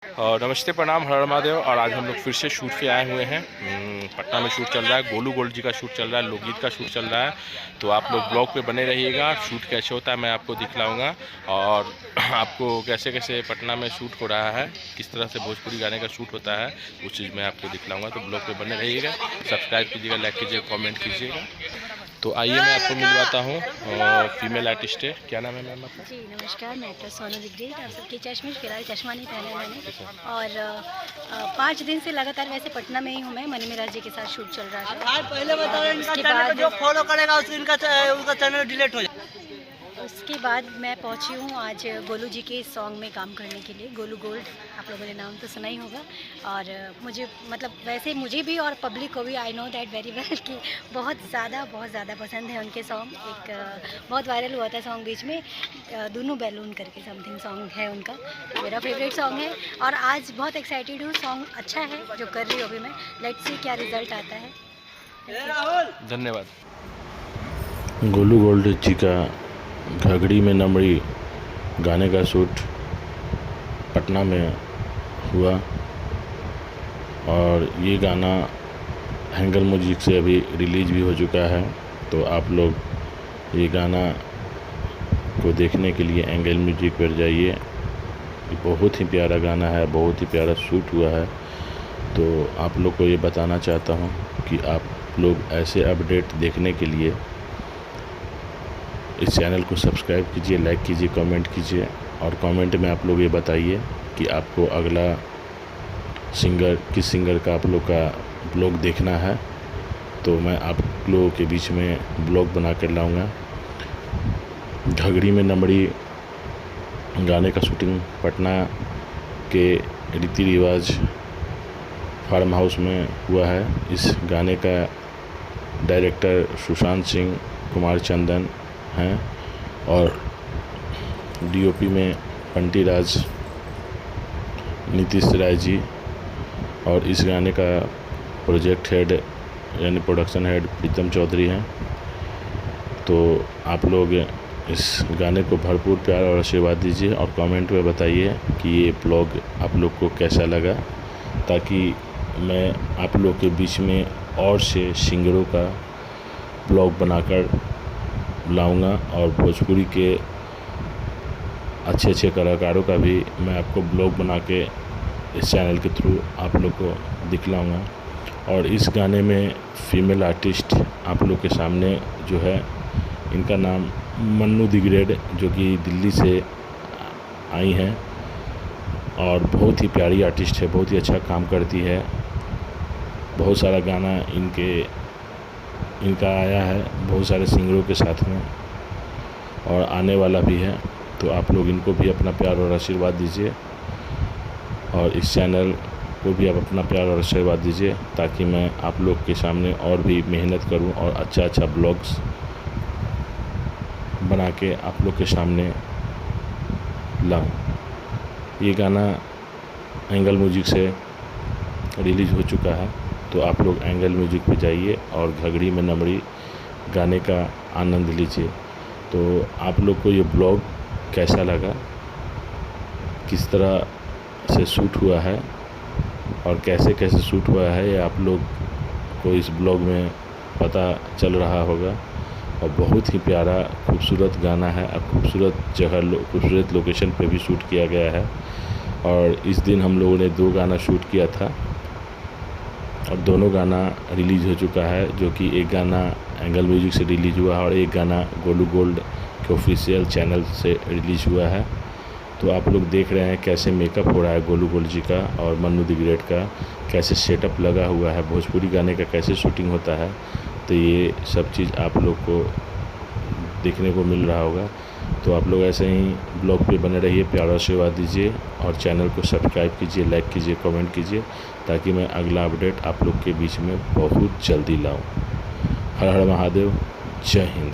और नमस्ते, प्रणाम, हर हर महादेव। और आज हम लोग फिर से शूट पे आए हुए हैं। पटना में शूट चल रहा है, गोलू गोल्ड जी का शूट चल रहा है, लोकगीत का शूट चल रहा है। तो आप लोग ब्लॉग पे बने रहिएगा। शूट कैसे होता है मैं आपको दिखलाऊंगा, और आपको कैसे कैसे पटना में शूट हो रहा है, किस तरह से भोजपुरी गाने का शूट होता है, उस चीज़ मैं आपको दिखलाऊंगा। तो ब्लॉग पे बने रहिएगा, सब्सक्राइब कीजिएगा, लाइक कीजिएगा, कॉमेंट कीजिएगा। तो आइए मैं आपको मिलवाता हूँ फीमेल आर्टिस्ट है। क्या नाम है मैम आपका? जी नमस्कार, मैं एक्ट्रेस सोनू दिग्गज। आप सबकी चश्मिश, फिलहाल चश्मा नहीं पहना है मैंने। और 5 दिन से लगातार वैसे पटना में ही हूँ मैं। मनी मिराज जी के साथ शूट चल रहा है। पहले बता रहे हैं, इनका उसके चैनल बाद जो फॉलो करेगा उसका चैनल डिलीट हो जाए। उसके बाद मैं पहुंची हूँ आज गोलू जी के सॉन्ग में काम करने के लिए। गोलू गोल्ड, आप लोगों ने नाम तो सुना ही होगा। और मुझे मतलब वैसे मुझे भी और पब्लिक को भी, I know that very well, कि बहुत ज़्यादा पसंद है उनके सॉन्ग। एक बहुत वायरल हुआ था सॉन्ग बीच में, दोनों बैलून करके समथिंग सॉन्ग है उनका, मेरा फेवरेट सॉन्ग है। और आज बहुत एक्साइटेड हूँ, सॉन्ग अच्छा है जो कर रही हूँ अभी मैं। लेट्स सी क्या रिजल्ट आता है। धन्यवाद। गोलू गोल्ड जी का घघड़ी में नमड़ी गाने का शूट पटना में हुआ, और ये गाना हैंगल म्यूजिक से अभी रिलीज़ भी हो चुका है। तो आप लोग ये गाना को देखने के लिए एंगल म्यूजिक पर जाइए। बहुत ही प्यारा गाना है, बहुत ही प्यारा शूट हुआ है। तो आप लोग को ये बताना चाहता हूँ कि आप लोग ऐसे अपडेट देखने के लिए इस चैनल को सब्सक्राइब कीजिए, लाइक कीजिए, कमेंट कीजिए। और कमेंट में आप लोग ये बताइए कि आपको अगला सिंगर किस सिंगर का आप लोग का ब्लॉग देखना है। तो मैं आप लोगों के बीच में ब्लॉग बना कर लाऊँगा। घघड़ी में नमड़ी गाने का शूटिंग पटना के रीति रिवाज फार्म हाउस में हुआ है। इस गाने का डायरेक्टर सुशांत सिंह कुमार चंदन हैं, और डीओपी में पंटी राज, नीतीश राय जी, और इस गाने का प्रोजेक्ट हेड यानी प्रोडक्शन हेड प्रीतम चौधरी हैं। तो आप लोग इस गाने को भरपूर प्यार और आशीर्वाद दीजिए, और कमेंट में बताइए कि ये ब्लॉग आप लोग को कैसा लगा, ताकि मैं आप लोग के बीच में और से सिंगरों का ब्लॉग बनाकर लाऊंगा। और भोजपुरी के अच्छे अच्छे कलाकारों का भी मैं आपको ब्लॉग बना के इस चैनल के थ्रू आप लोग को दिखलाऊंगा। और इस गाने में फीमेल आर्टिस्ट आप लोग के सामने जो है, इनका नाम मन्नू दिग्गज, जो कि दिल्ली से आई हैं और बहुत ही प्यारी आर्टिस्ट है, बहुत ही अच्छा काम करती है। बहुत सारा गाना इनका आया है बहुत सारे सिंगरों के साथ में, और आने वाला भी है। तो आप लोग इनको भी अपना प्यार और आशीर्वाद दीजिए, और इस चैनल को भी आप अपना प्यार और आशीर्वाद दीजिए, ताकि मैं आप लोग के सामने और भी मेहनत करूं और अच्छा ब्लॉग्स बना के आप लोग के सामने लाऊं। ये गाना एंगल म्यूजिक से रिलीज़ हो चुका है। तो आप लोग एंगल म्यूजिक पे जाइए और घघड़ी में नमड़ी गाने का आनंद लीजिए। तो आप लोग को ये ब्लॉग कैसा लगा, किस तरह से शूट हुआ है और कैसे कैसे शूट हुआ है, ये आप लोग को इस ब्लॉग में पता चल रहा होगा। और बहुत ही प्यारा खूबसूरत गाना है, और खूबसूरत जगह, खूबसूरत लोकेशन पे भी शूट किया गया है। और इस दिन हम लोगों ने 2 गाना शूट किया था, और दोनों गाना रिलीज़ हो चुका है। जो कि एक गाना एंगल म्यूजिक से रिलीज़ हुआ है, और एक गाना गोलू गोल्ड के ऑफिशियल चैनल से रिलीज़ हुआ है। तो आप लोग देख रहे हैं कैसे मेकअप हो रहा है गोलू गोल्ड जी का और मन्नू दिग्गज का, कैसे सेटअप लगा हुआ है, भोजपुरी गाने का कैसे शूटिंग होता है। तो ये सब चीज़ आप लोग को देखने को मिल रहा होगा। तो आप लोग ऐसे ही ब्लॉग पे बने रहिए, प्यार आशीर्वाद दीजिए, और चैनल को सब्सक्राइब कीजिए, लाइक कीजिए, कमेंट कीजिए, ताकि मैं अगला अपडेट आप लोग के बीच में बहुत जल्दी लाऊं। हर हर महादेव, जय हिंद।